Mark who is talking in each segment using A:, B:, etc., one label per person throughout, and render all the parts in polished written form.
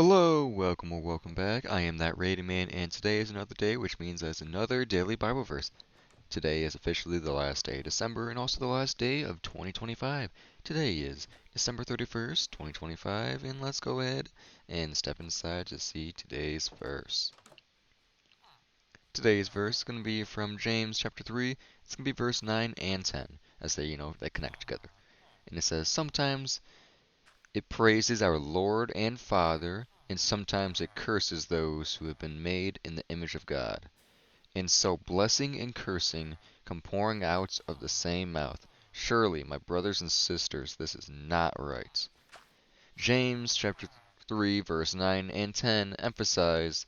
A: Hello, welcome or welcome back. I am that rated man, and today is another day, which means there's another daily Bible verse. Today is officially the last day of December and also the last day of 2025. Today is December 31st, 2025, and let's go ahead and step inside to see today's verse. Today's verse is going to be from James chapter 3. It's going to be verse 9 and 10, as they connect together. And it says, sometimes it praises our Lord and Father, and sometimes it curses those who have been made in the image of God. And so blessing and cursing come pouring out of the same mouth. Surely, my brothers and sisters, this is not right. James chapter 3 verse 9 and 10 emphasize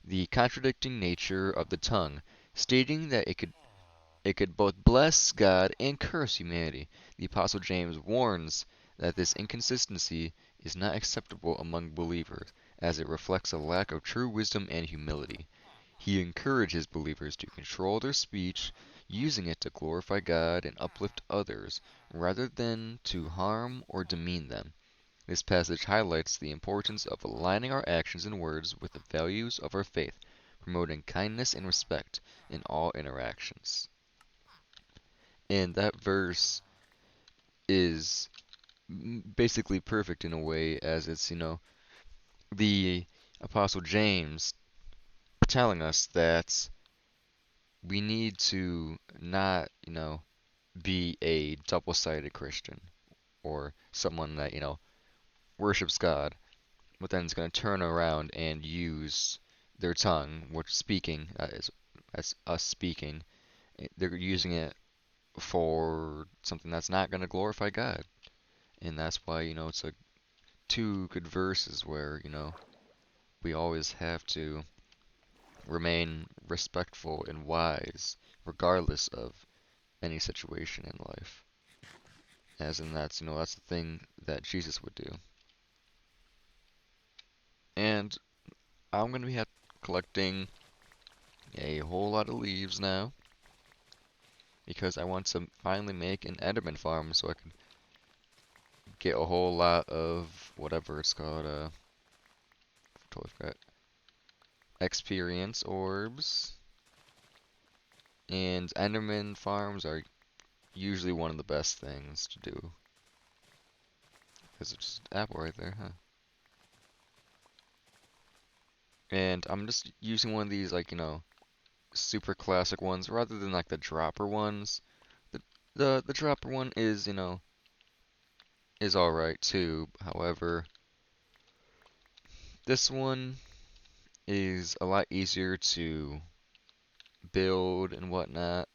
A: the contradicting nature of the tongue, stating that it could both bless God and curse humanity. The Apostle James warns that this inconsistency is not acceptable among believers, as it reflects a lack of true wisdom and humility. He encourages believers to control their speech, using it to glorify God and uplift others, rather than to harm or demean them. This passage highlights the importance of aligning our actions and words with the values of our faith, promoting kindness and respect in all interactions. And that verse is basically perfect in a way, as it's the Apostle James telling us that we need to not be a double-sided Christian or someone that worships God, but then is going to turn around and use their tongue, which speaking, as us speaking, they're using it for something that's not going to glorify God. And that's why it's a two good verses where we always have to remain respectful and wise, regardless of any situation in life. As in that's the thing that Jesus would do. And I'm gonna be collecting a whole lot of leaves now because I want to finally make an Enderman farm so I can get a whole lot of whatever it's called. Totally forgot. Experience orbs. And Enderman farms are usually one of the best things to do. Because it's just apple right there, huh? And I'm just using one of these, like, super classic ones rather than like the dropper ones. The dropper one is alright too. However, this one is a lot easier to build and whatnot.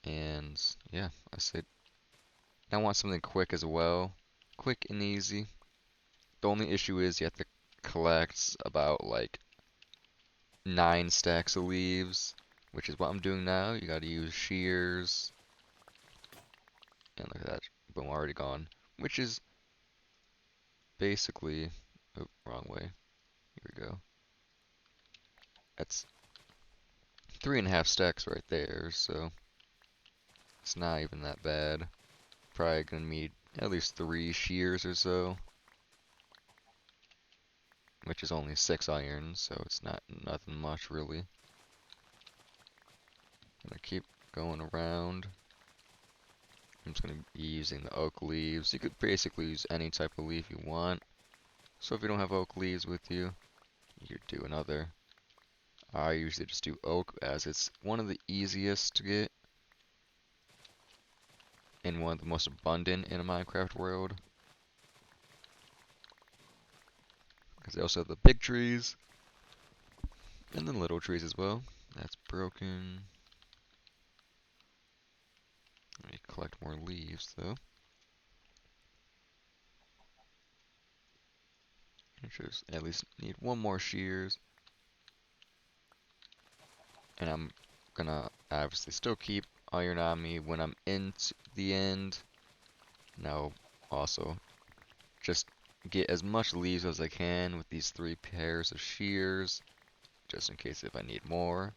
A: And yeah, I want something quick as well. Quick and easy. The only issue is you have to collect about like 9 stacks of leaves, which is what I'm doing now. You gotta use shears. And look at that. Boom, already gone. Which is basically, oh, wrong way. Here we go. That's 3.5 stacks right there, so it's not even that bad. Probably gonna need at least 3 shears or so, which is only 6 iron, so it's not nothing much really. Gonna keep going around. I'm just gonna be using the oak leaves. You could basically use any type of leaf you want. So if you don't have oak leaves with you, you could do another. I usually just do oak as it's one of the easiest to get and one of the most abundant in a Minecraft world. Because they also have the big trees and the little trees as well. That's broken. Let me collect more leaves though. I just at least need one more shears. And I'm gonna obviously still keep iron on me when I'm into the end. Now also just get as much leaves as I can with these 3 pairs of shears, just in case if I need more.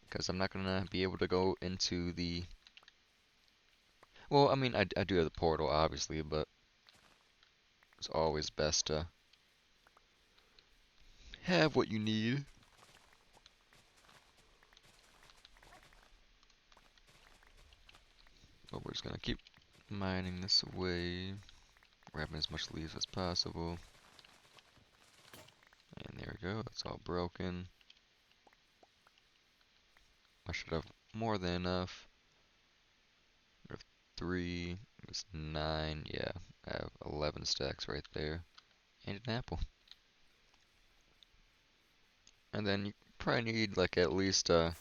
A: Because I'm not gonna be able to go into the... Well, I mean, I do have the portal, obviously, but it's always best to have what you need. But we're just gonna keep mining this away, grabbing as much leaves as possible. And there we go, it's all broken. I should have more than enough. I have 3, it's 9, yeah. I have 11 stacks right there. And an apple. And then you probably need like at least a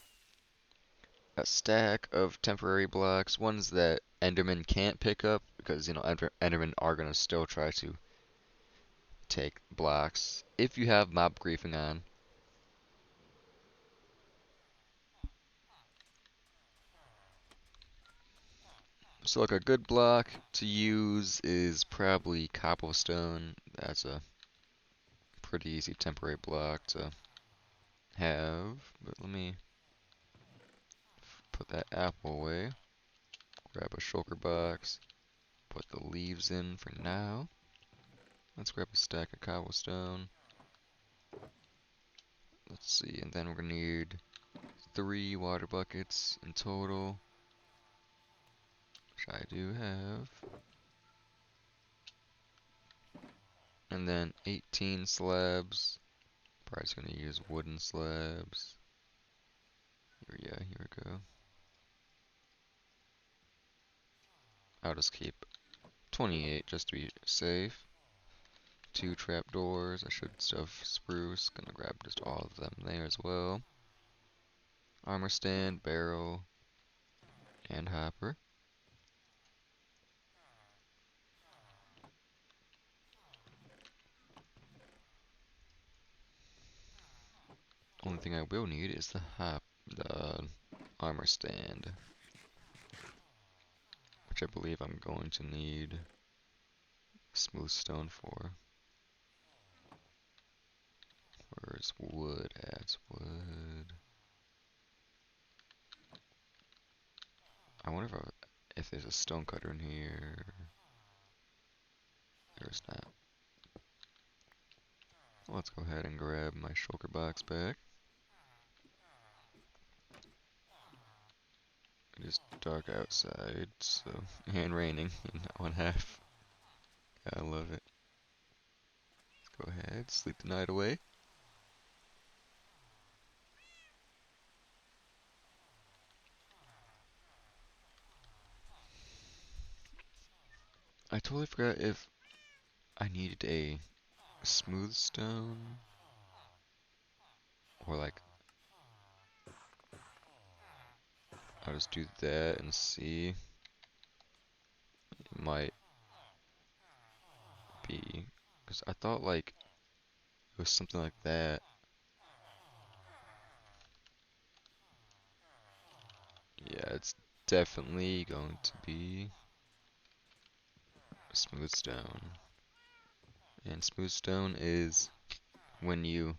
A: stack of temporary blocks, ones that Enderman can't pick up, because you know Endermen are gonna still try to take blocks if you have mob griefing on. So like a good block to use is probably cobblestone. That's a pretty easy temporary block to have. But let me put that apple away. Grab a shulker box. Put the leaves in for now. Let's grab a stack of cobblestone. Let's see, and then we're gonna need 3 water buckets in total, which I do have. And then 18 slabs. Probably just gonna use wooden slabs. Here we go. I'll just keep 28 just to be safe. 2 trapdoors. I should stuff spruce. Gonna grab just all of them there as well. Armor stand, barrel, and hopper. Only thing I will need is the armor stand, which I believe I'm going to need smooth stone for. Where's wood at? Wood. I wonder if there's a stone cutter in here. There's not. Well, let's go ahead and grab my shulker box back. It is dark outside, so and raining in 1/2. I love it. Let's go ahead, sleep the night away. I totally forgot if I needed a smooth stone or like I'll just do that and see. It might be because I thought like it was something like that. Yeah, it's definitely going to be smooth stone. And smooth stone is when you,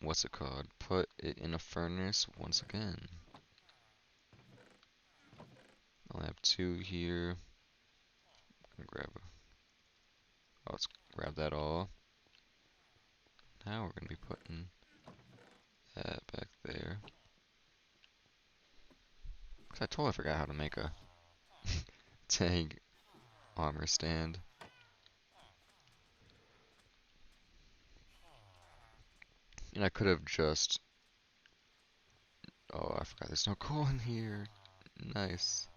A: what's it called? Put it in a furnace once again. I'll have 2 here. Let's grab that all. Now we're gonna be putting that back there. 'Cause I totally forgot how to make a tag armor stand. And I could have just, oh, I forgot there's no coal in here. Nice.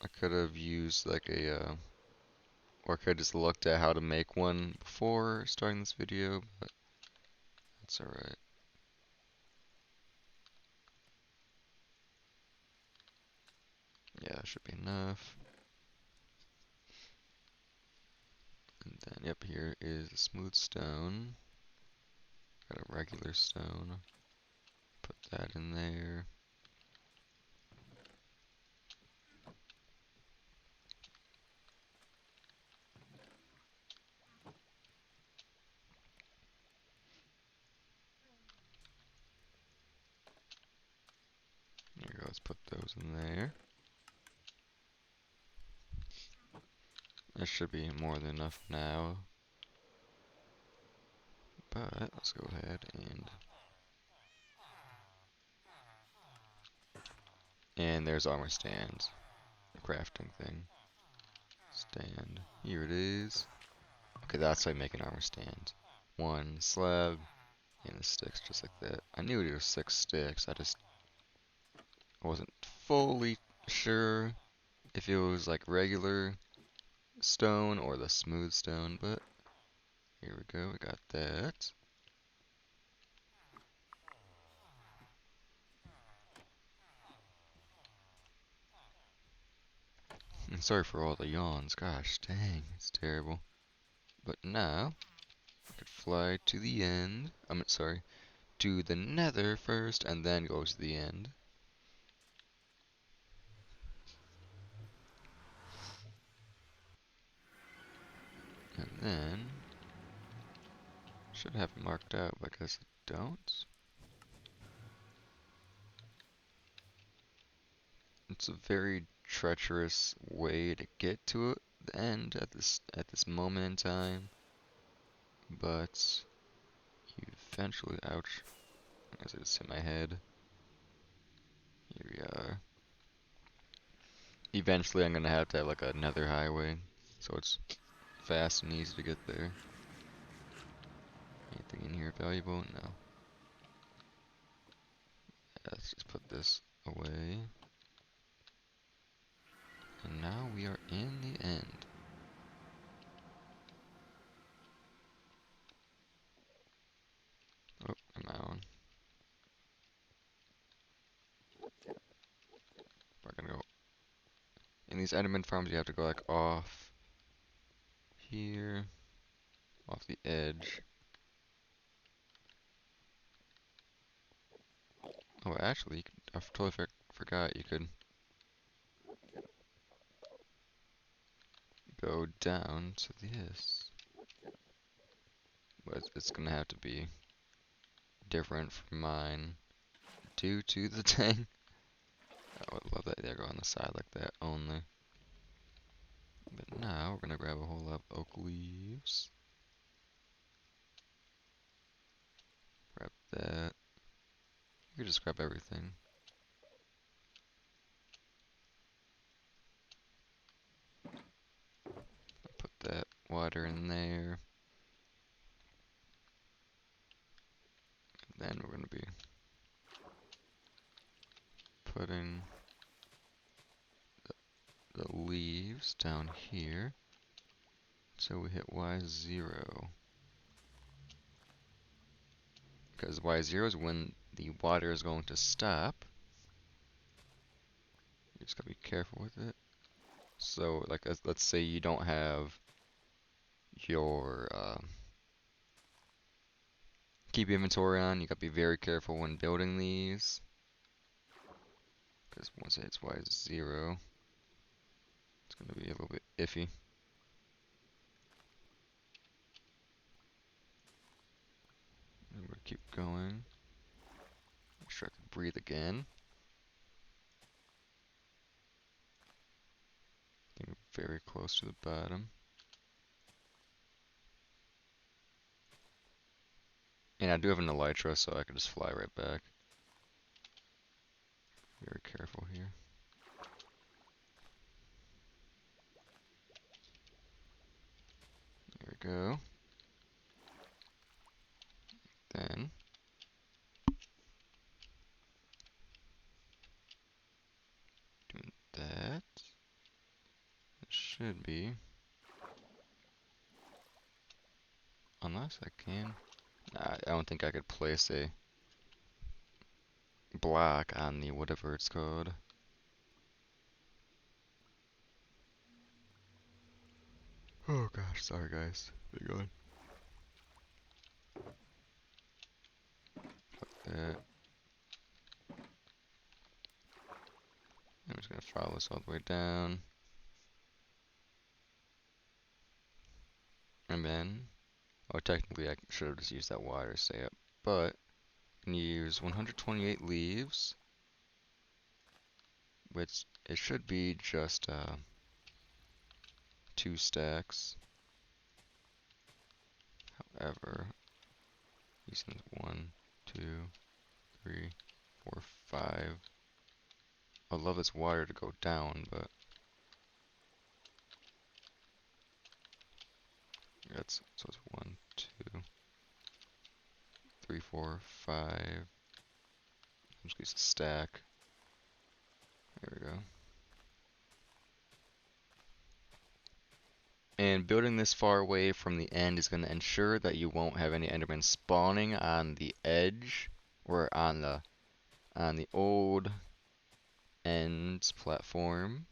A: I could have used like or I could have just looked at how to make one before starting this video, but that's alright. Yeah, that should be enough. And then, yep, here is a smooth stone. Got a regular stone. Put that in there. There we go, let's put those in there. It should be more than enough now. But let's go ahead and there's armor stands. The crafting thing. Stand. Here it is. Okay, that's how you make an armor stand. One slab and the sticks just like that. I knew it was 6 sticks. I wasn't fully sure if it was like regular stone or the smooth stone, but here we go, we got that. And sorry for all the yawns, gosh dang, it's terrible. But now, I could fly to the end. Sorry, to the nether first and then go to the end. And then, should have it marked out, but I guess I don't. It's a very treacherous way to get to the end at this moment in time, but you eventually, ouch, I guess I just hit my head. Here we are. Eventually I'm gonna have to have like another highway, so it's fast and easy to get there. Anything in here valuable? No. Let's just put this away. And now we are in the end. Oh, am I on? We're gonna go. In these Enderman farms, you have to go like off here, off the edge. Oh, actually, I totally forgot you could go down to this. But it's gonna have to be different from mine due to the tank. I would love that they go on the side like that only. But now we're gonna grab a whole lot of oak leaves. Grab that. You can just grab everything. Put that water in there. Then we're gonna be putting the leaves down here. So we hit Y0. Because Y0 is when the water is going to stop. You just gotta be careful with it. So, like, let's say you don't have your keep inventory on. You gotta be very careful when building these. Because once it hits Y0, it's gonna be a little bit iffy. And we're gonna keep going. Make sure I can breathe again. Getting very close to the bottom. And I do have an elytra, so I can just fly right back. Very careful here. There we go. Then doing that. It should be. Unless I can. Nah, I don't think I could place a block on the whatever it's called. Oh gosh, sorry guys. Big on. That. I'm just gonna follow this all the way down. And then, oh, technically I should have just used that water to stay up, but I can use 128 leaves, which it should be just 2 stacks. However, using 1, 2, 3, 4, 5. I'd love this water to go down, but that's so it's 1, 2, 3, 4, 5. I'm just gonna use a stack. There we go. And building this far away from the end is going to ensure that you won't have any Endermen spawning on the edge or on the old ends platform.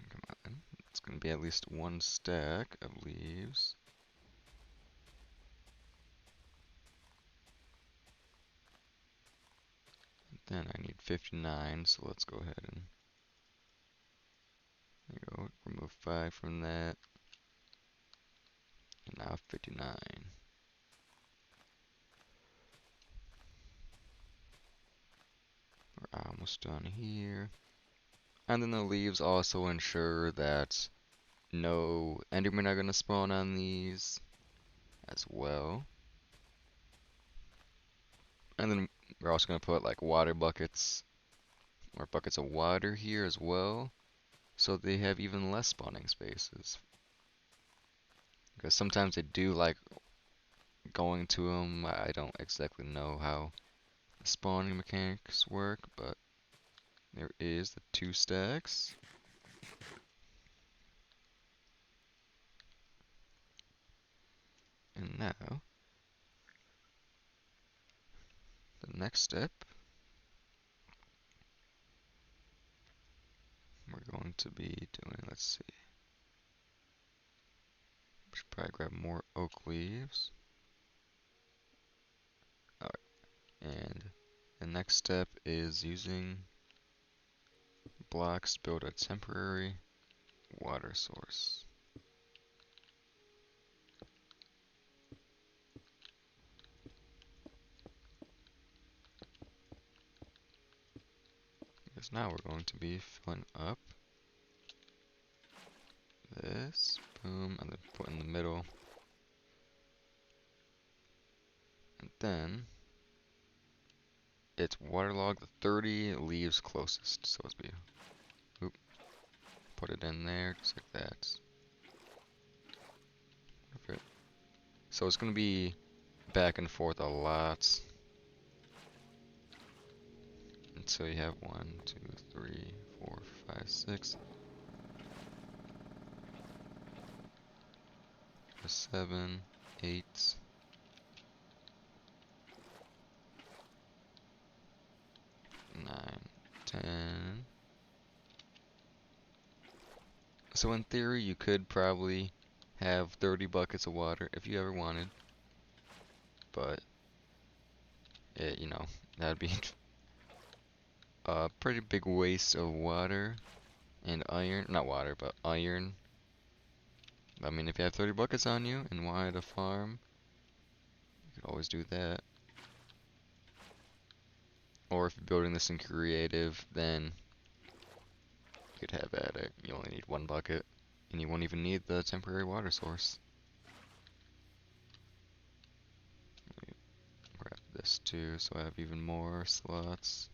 A: Come on, it's going to be at least 1 stack of leaves. Then I need 59, so let's go ahead and there you go. Remove 5 from that. And now 59. We're almost done here. And then the leaves also ensure that no Endermen are going to spawn on these as well. And then we're also going to put like water buckets or buckets of water here as well, so they have even less spawning spaces. Because sometimes they do like going to them. I don't exactly know how the spawning mechanics work, but there is the 2 stacks. And now, the next step, we're going to be doing, let's see, we should probably grab more oak leaves. Alright, and the next step is using blocks to build a temporary water source. Because now we're going to be filling up this, boom, and then put in the middle. And then it's waterlogged the 30 leaves closest. So it's be, oop, put it in there just like that. Okay. So it's gonna be back and forth a lot until you have 1, 2, 3, 4, 5, 6, 7, 8, 9, 10. So in theory, you could probably have 30 buckets of water if you ever wanted, but it, that'd be a pretty big waste of water and iron. Not water, but iron. I mean, if you have 30 buckets on you and wanted a farm, you could always do that. Or if you're building this in creative, then you could have at it. You only need 1 bucket, and you won't even need the temporary water source. Grab this too, so I have even more slots.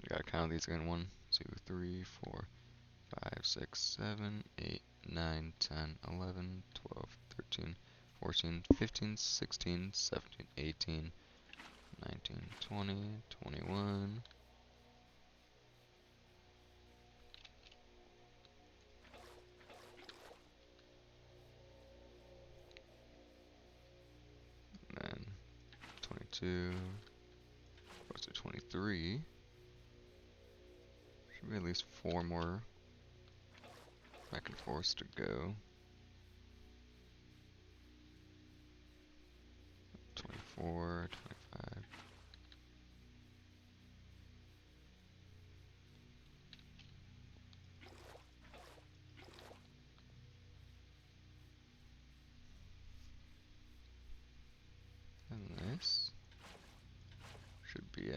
A: We gotta count these again. 1, 2, 3, 4, 5, 6, 7, 8, 9, 10, 11, 12, 13, 14, 15, 16, 17, 18, 19, 20, 21. And then 22. Goes to 23. Should be at least 4 more back and forth to go. 24, 25.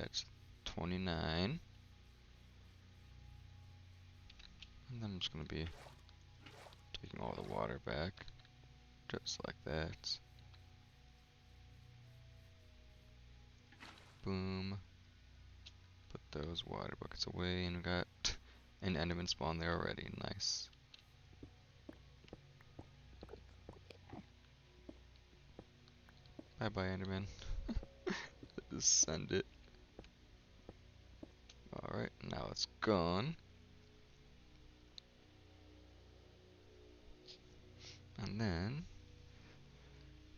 A: at 29. And then I'm just going to be taking all the water back, just like that. Boom. Put those water buckets away, and we got an enderman spawn there already. Nice. Bye bye, enderman. Just send it. Alright, now it's gone. And then,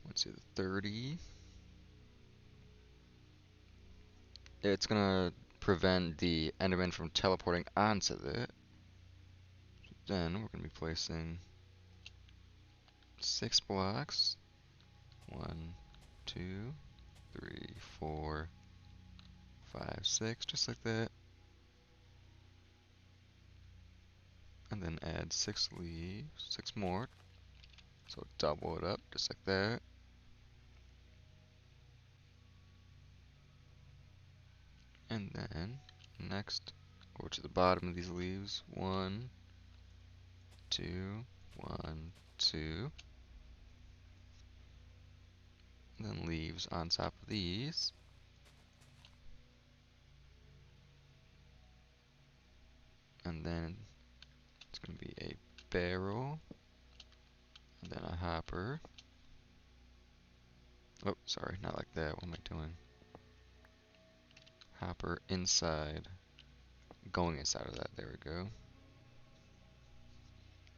A: let's see, the 30. It's gonna prevent the enderman from teleporting onto it. Then we're gonna be placing 6 blocks. 1, 2, 3, 4, 5, 6, just like that. And then add 6 leaves, 6 more. So double it up, just like that. And then next, go to the bottom of these leaves. 1, 2, 1, 2. And then leaves on top of these. And then it's going to be a barrel. And then a hopper. Oh, sorry, not like that. What am I doing? Hopper inside. Going inside of that. There we go.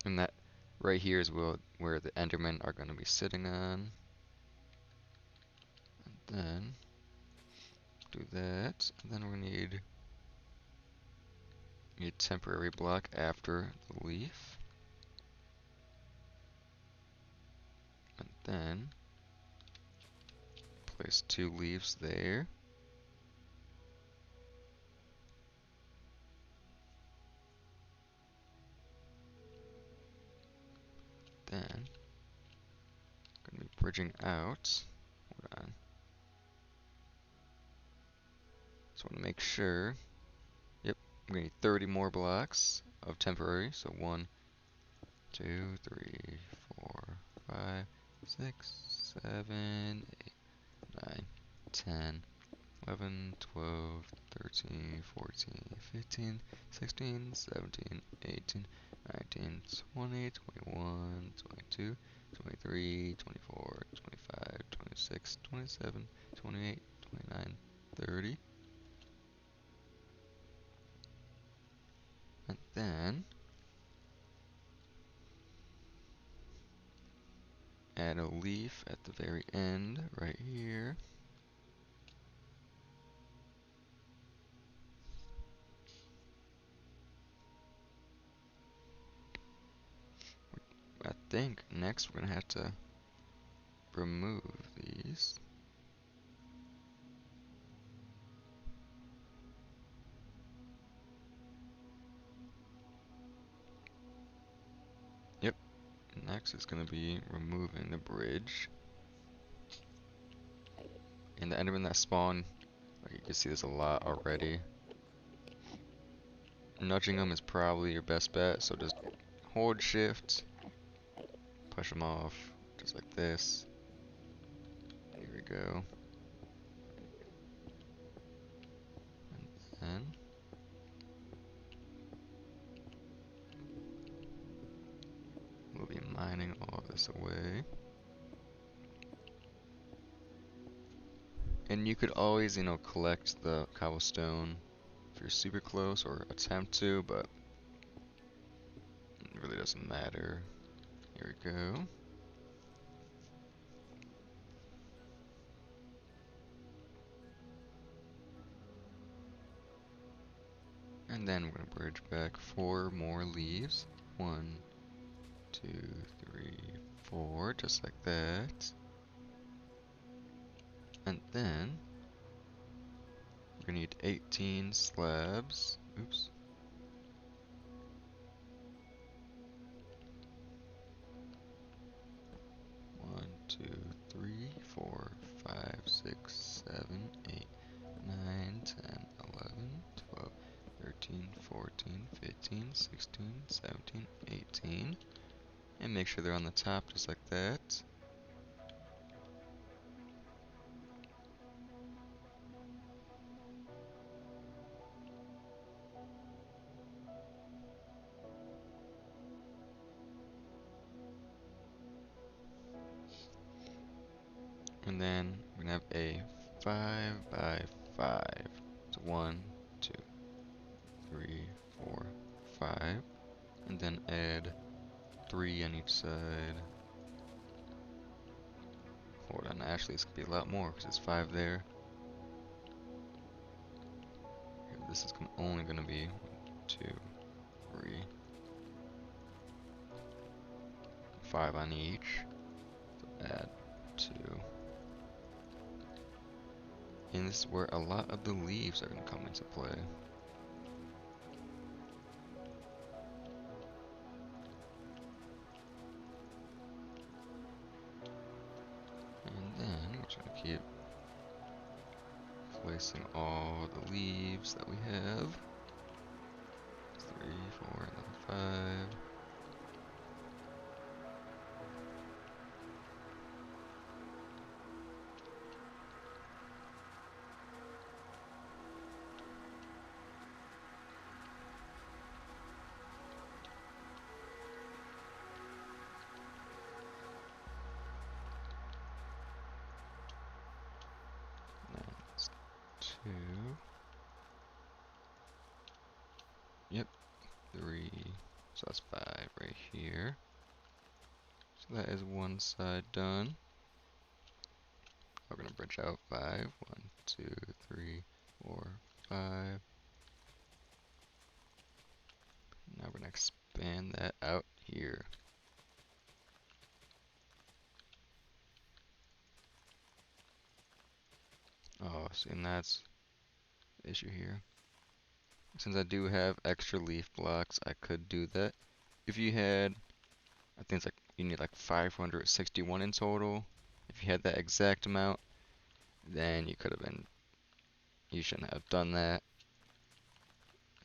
A: And that right here is where the endermen are going to be sitting on. And then do that. And then we need a temporary block after the leaf. And then place 2 leaves there. Then going to be bridging out. Hold on. Just want to make sure. Yep, I'm going to need 30 more blocks of temporary. So 1, 2, 3, 4, 5, 6, 7, 8, 9, 10, 11, 12, 13, 14, 15, 16, 17, 18, 19, 20, 21, 22, 23, 24, 25, 26, 27, 28, 29, 30. And then add a leaf at the very end, right here. I think next we're going to have to remove these. Yep, next is going to be removing the bridge. And the endermen that spawn, like you can see there's a lot already. Nudging them is probably your best bet, so just hold shift, push them off, just like this. Here we go. And then we'll be mining all this away. And you could always, collect the cobblestone if you're super close, or attempt to, but it really doesn't matter. Here we go. And then we're going to bridge back 4 more leaves. 1, 2, 3, 4, just like that. And then we're going to need 18 slabs. Oops. One, 2, 3, 4, 5, 6, 7, 8, 9, 10, 11, 12, 13, 14, 15, 16, 17, 18. And make sure they're on the top just like that. And then we're gonna have a 5 by 5. So 1, 2, 3, 4, 5. And then add 3 on each side. Hold on, actually it's gonna be a lot more because it's 5 there. This is only gonna be 1, 2, 3, 5 on each. So add 2. And this is where a lot of the leaves are gonna come into play. And then we're just gonna keep placing all the leaves that we have. 3, 4, and then 5. That's 2. Yep, 3. So that's 5 right here. So that is one side done. We're gonna branch out 5. 1, 2, 3, 4, 5. Now we're gonna expand that out here. Oh, see, and that's the issue here. Since I do have extra leaf blocks, I could do that. If you had, I think it's like, you need like 561 in total. If you had that exact amount, then you could have been, you shouldn't have done that.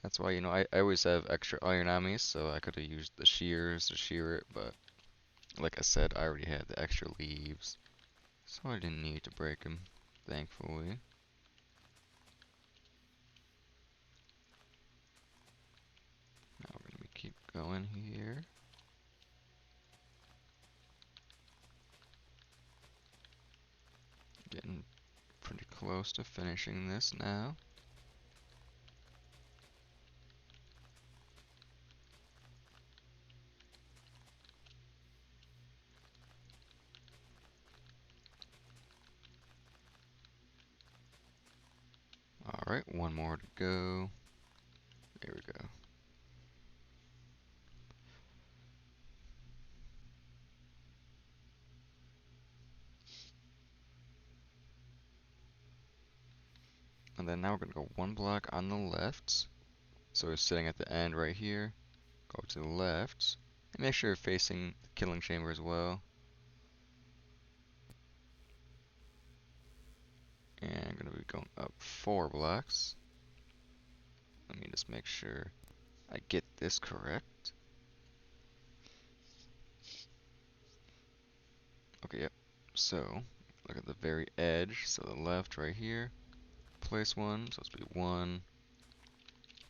A: That's why, I always have extra iron on me, so I could have used the shears to shear it, but like I said, I already had the extra leaves, so I didn't need to break them, thankfully. Now we're gonna keep going here. Getting pretty close to finishing this now. Alright, one more to go. There we go. And then now we're going to go one block on the left. So we're sitting at the end right here. Go to the left. And make sure you're facing the killing chamber as well. And I'm going to be going up 4 blocks. Let me just make sure I get this correct. Okay, yep. So, look at the very edge. So the left right here. Place one. So it's be 1,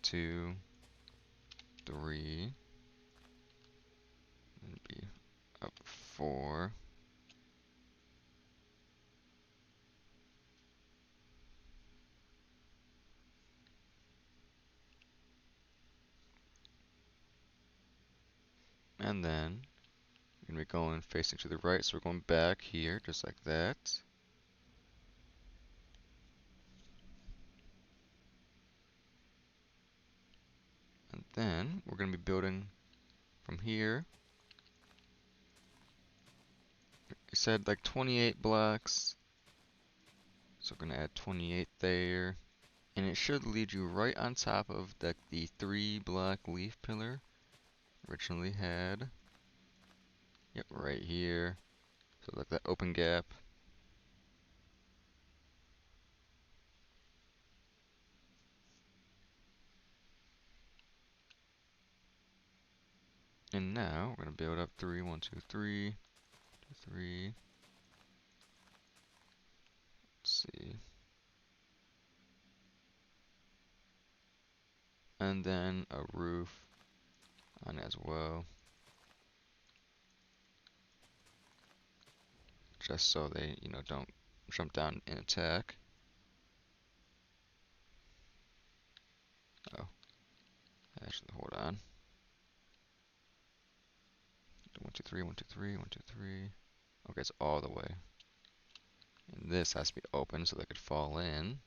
A: 2, 3. And be up 4. And then we're going to be going facing to the right, so we're going back here, just like that. And then we're going to be building from here. It said like 28 blocks, so we're going to add 28 there. And it should lead you right on top of the 3-block leaf pillar originally had. Yep, right here. So like that open gap. And now we're gonna build up 3, 1, 2, 3, 2, 3. Let's see. And then a roof on as well. Just so they, don't jump down and attack. Oh, actually, hold on. 1, 2, 3, 1, 2, 3, 1, 2, 3. Okay, it's all the way. And this has to be open so they could fall in.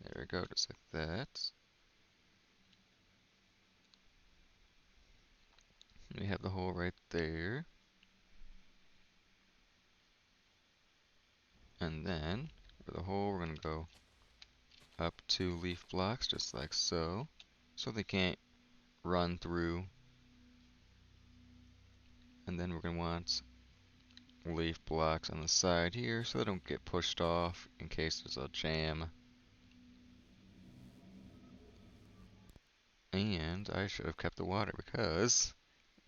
A: There we go, just like that. And we have the hole right there. And then, for the hole, we're going to go up 2 leaf blocks, just like so. So they can't run through. And then we're going to want leaf blocks on the side here so they don't get pushed off in case there's a jam. And I should have kept the water because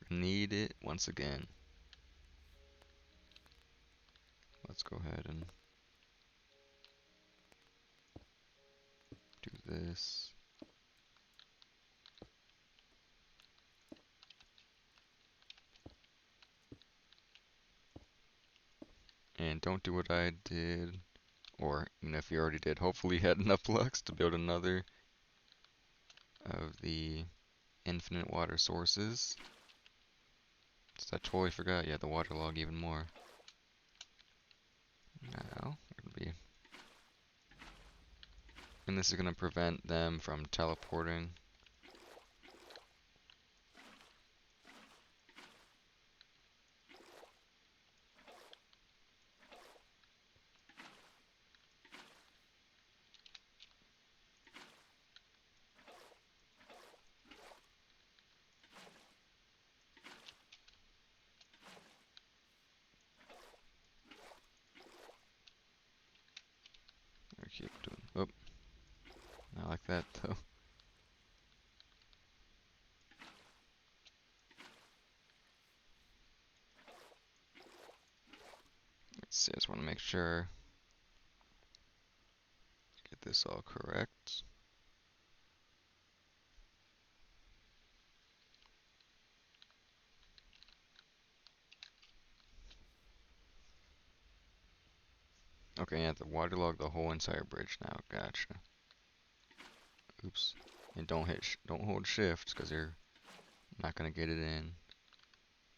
A: we need it once again. Let's go ahead and do this. And don't do what I did, or even if you already did, hopefully you had enough blocks to build another of the infinite water sources. So I totally forgot you had the water log even more. Now, it'll be... And this is going to prevent them from teleporting. I keep doing... Oh, not like that though. Let's see, I just want to make sure. Get this all correct. Okay, yeah, the waterlog the whole entire bridge now. Gotcha. Oops. And don't hold shift because you're not gonna get it in.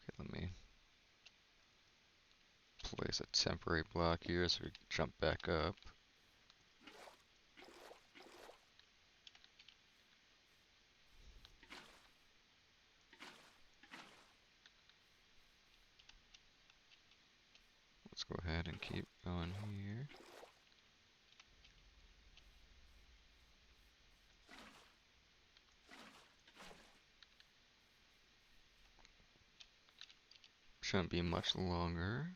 A: Okay, let me place a temporary block here so we can jump back up. Let's go ahead and keep going here. Shouldn't be much longer.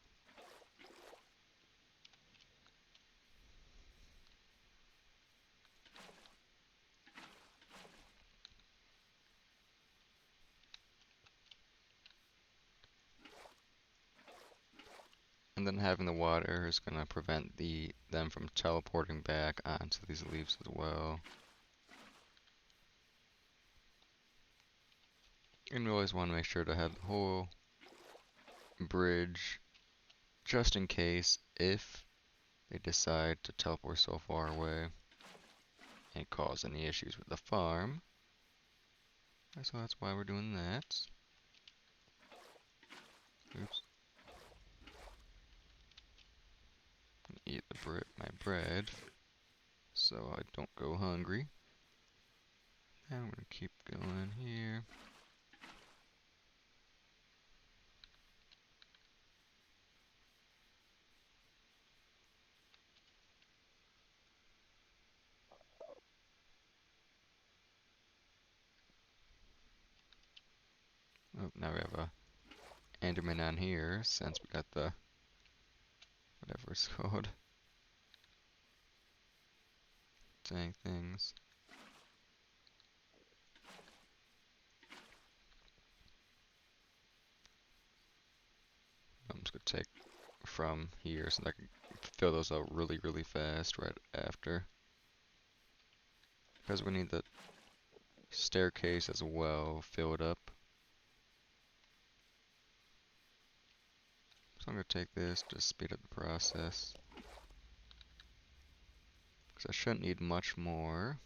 A: And then having the water is going to prevent them from teleporting back onto these leaves as well. And we always want to make sure to have the whole bridge just in case if they decide to teleport so far away and cause any issues with the farm. So that's why we're doing that. Oops. Eat my bread so I don't go hungry. And I'm gonna keep going here. Oh, now we have a Enderman on here since we got the whatever it's called. Dang things. I'm just gonna take from here so that I can fill those out really, really fast right after. Because we need the staircase as well filled up. So I'm gonna take this to speed up the process. Because I shouldn't need much more.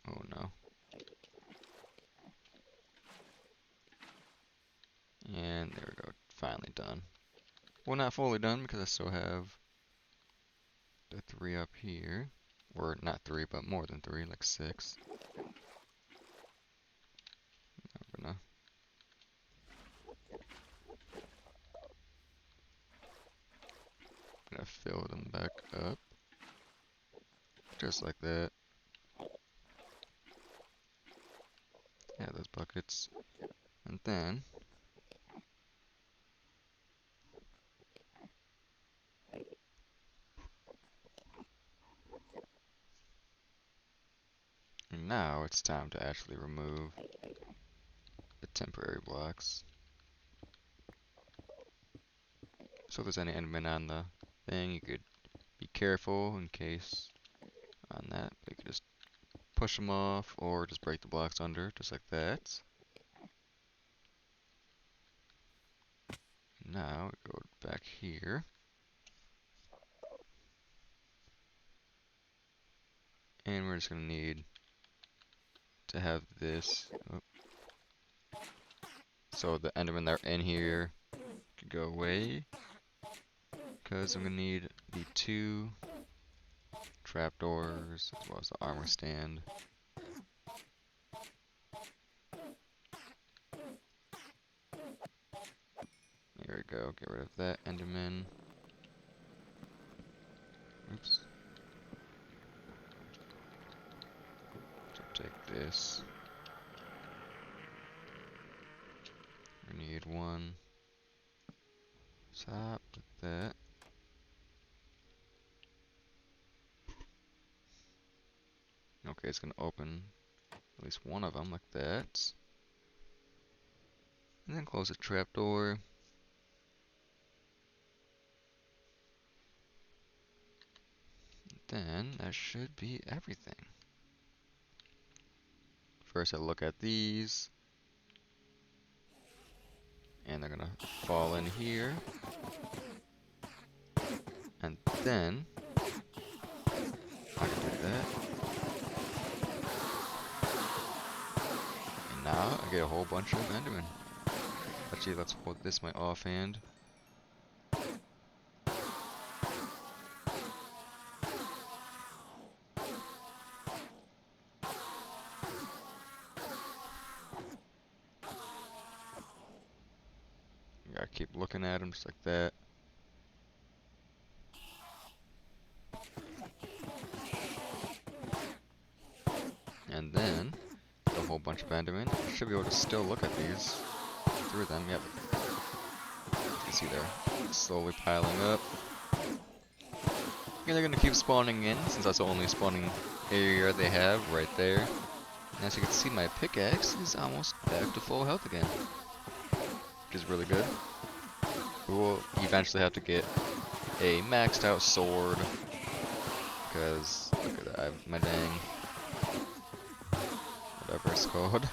A: Oh no. And there we go, finally done. Well, not fully done because I still have the 3 up here. Or not 3, but more than 3, like 6. I'm gonna fill them back up. Just like that. Yeah, those buckets. And then now it's time to actually remove the temporary blocks. So if there's any enderman on the thing, you could be careful in case on that. But you could just push them off or just break the blocks under, just like that. Now we go back here. And we're just gonna need to have this. Oh. So the endermen that are in here can go away. Because I'm gonna need the 2 trapdoors as well as the armor stand. There we go, get rid of that enderman. Oops. So take this. We need 1 top with that. Okay, it's gonna open at least one of them like that. And then close the trapdoor. Then that should be everything. First I look at these. And they're gonna fall in here. And then I can do that. And now I get a whole bunch of endermen. Actually, let's hold this my offhand. You gotta keep looking at them just like that. And then a whole bunch of endermen. I should be able to still look at these through them. Yep. You can see they're slowly piling up. And they're gonna keep spawning in since that's the only spawning area they have right there. And as you can see, my pickaxe is almost back to full health again, which is really good. We will eventually have to get a maxed out sword because look at that, I have my dang whatever it's called.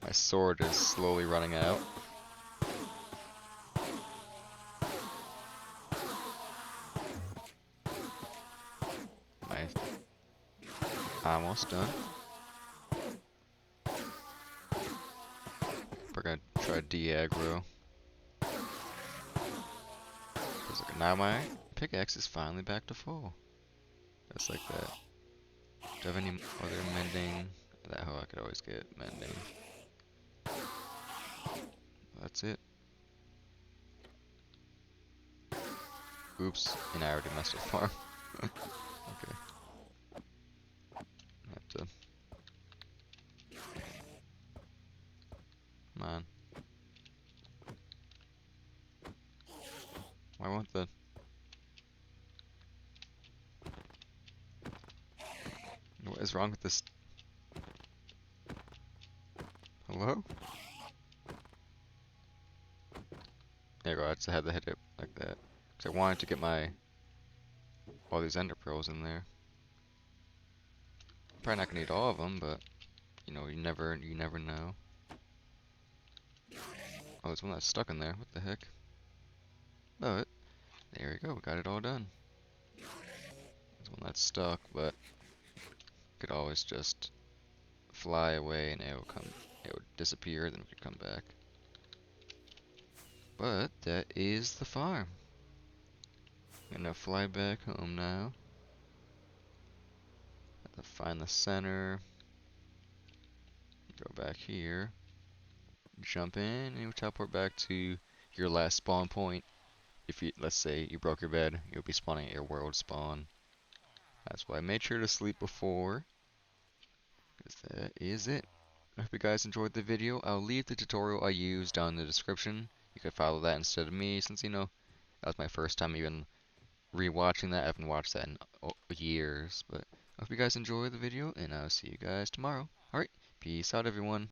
A: My sword is slowly running out. Almost done. We're gonna try de-aggro. Now my pickaxe is finally back to full. Just like that. Do I have any other mending? That hoe I could always get mending. That's it. Oops, and I already messed with farm. Okay. I have to. Come on. Why won't the... What is wrong with this? Hello? There you go, I just had to hit it like that. Because I wanted to get all these ender pearls in there. Probably not gonna need all of them, but you know, you never know. Oh, there's one that's stuck in there. What the heck? Oh, there we go. We got it all done. There's one that's stuck, but could always just fly away and it would disappear, then we could come back. But that is the farm. I'm gonna fly back home now. Have to find the center. Go back here. Jump in and you teleport back to your last spawn point. If you, let's say you broke your bed, you'll be spawning at your world spawn. That's why I made sure to sleep before. Because that is it. I hope you guys enjoyed the video. I'll leave the tutorial I used down in the description. You can follow that instead of me, since you know that was my first time even rewatching that. I haven't watched that in years. But I hope you guys enjoyed the video, and I'll see you guys tomorrow. Alright, peace out everyone.